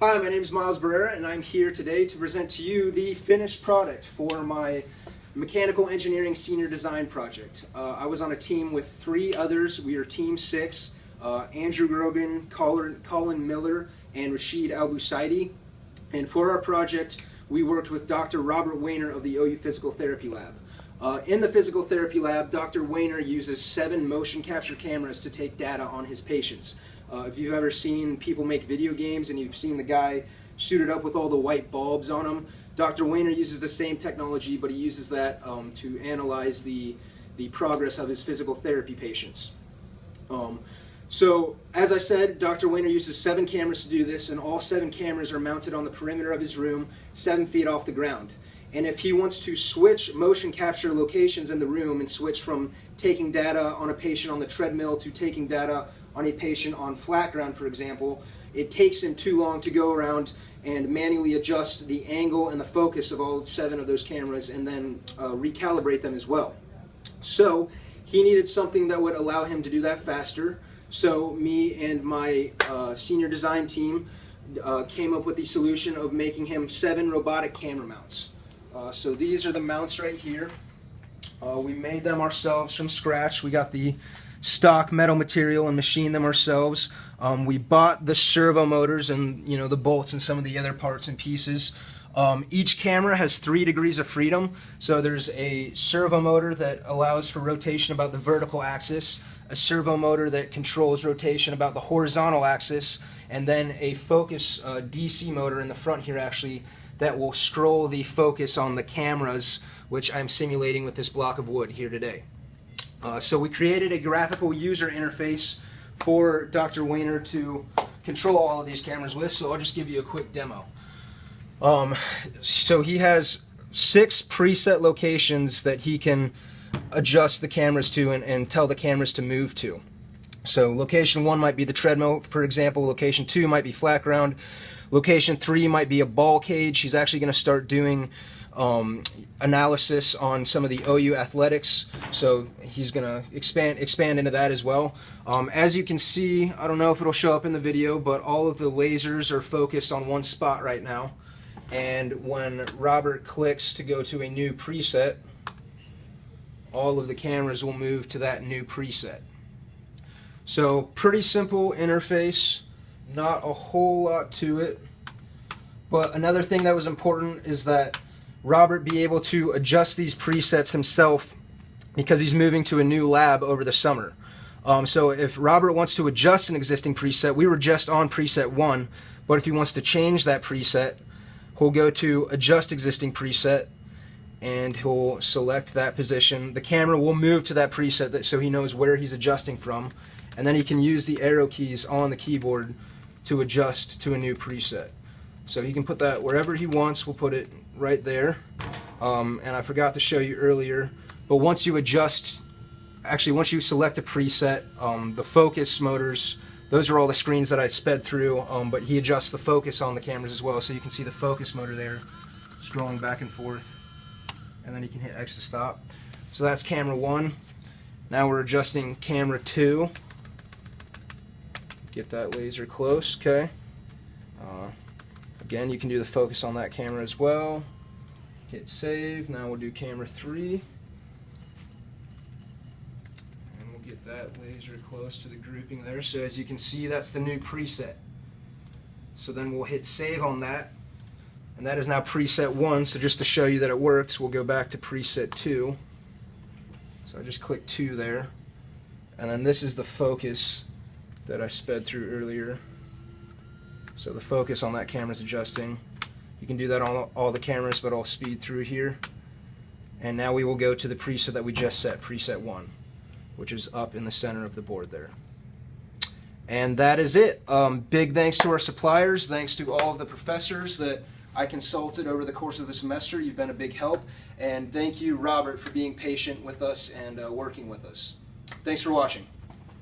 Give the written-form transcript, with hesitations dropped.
Hi, my name is Barrera, and I'm here today to present to you the finished product for my mechanical engineering senior design project. I was on a team with 3 others. We are team 6, Andrew Grogan, Colin Miller, and Rashid and for our project we worked with Dr. Robert Wayner of the OU Physical Therapy Lab. In the Physical Therapy Lab, Dr. Wayner uses 7 motion capture cameras to take data on his patients. If you've ever seen people make video games and you've seen the guy suited up with all the white bulbs on him, Dr. Wayner uses the same technology, but he uses that to analyze the progress of his physical therapy patients. So, as I said, Dr. Wayner uses 7 cameras to do this, and all 7 cameras are mounted on the perimeter of his room, 7 feet off the ground. And if he wants to switch motion capture locations in the room and switch from taking data on a patient on the treadmill to taking data on a patient on flat ground, for example, it takes him too long to go around and manually adjust the angle and the focus of all 7 of those cameras and then recalibrate them as well. So he needed something that would allow him to do that faster. So me and my senior design team came up with the solution of making him 7 robotic camera mounts. So these are the mounts right here. We made them ourselves from scratch. We got the stock metal material and machined them ourselves. We bought the servo motors and the bolts and some of the other parts and pieces. Each camera has 3 degrees of freedom. So there's a servo motor that allows for rotation about the vertical axis, a servo motor that controls rotation about the horizontal axis, and then a focus DC motor in the front here actually that will scroll the focus on the cameras, which I'm simulating with this block of wood here today. So we created a graphical user interface for Dr. Wayner to control all of these cameras with, so I'll just give you a quick demo. So he has 6 preset locations that he can adjust the cameras to and tell the cameras to move to. So location 1 might be the treadmill, for example. Location 2 might be flat ground. Location 3 might be a ball cage. He's actually going to start doing analysis on some of the OU athletics, so he's going to expand into that as well. As you can see, I don't know if it'll show up in the video, but all of the lasers are focused on one spot right now, and when Robert clicks to go to a new preset, all of the cameras will move to that new preset. So pretty simple interface, not a whole lot to it, but another thing that was important is that Robert be able to adjust these presets himself because he's moving to a new lab over the summer. So if Robert wants to adjust an existing preset, we were just on preset 1, but if he wants to change that preset, he'll go to adjust existing preset and he'll select that position. The camera will move to that preset so he knows where he's adjusting from, and then he can use the arrow keys on the keyboard to adjust to a new preset. So he can put that wherever he wants. We'll put it right there. And I forgot to show you earlier, but once you select a preset, the focus motors, those are all the screens that I sped through, but he adjusts the focus on the cameras as well, so you can see the focus motor there scrolling back and forth, and then you can hit X to stop. So that's camera 1. Now we're adjusting camera 2. Get that laser close, okay. Again, you can do the focus on that camera as well. Hit save. Now we'll do camera 3. And we'll get that laser close to the grouping there. So as you can see, that's the new preset. So then we'll hit save on that. And that is now preset 1. So just to show you that it works, we'll go back to preset 2. So I just click 2 there. And then this is the focus that I sped through earlier. So the focus on that camera is adjusting. You can do that on all the cameras, but I'll speed through here. And now we will go to the preset that we just set, preset 1, which is up in the center of the board there. And that is it. Big thanks to our suppliers. Thanks to all of the professors that I consulted over the course of the semester. You've been a big help. And thank you, Robert, for being patient with us and working with us. Thanks for watching.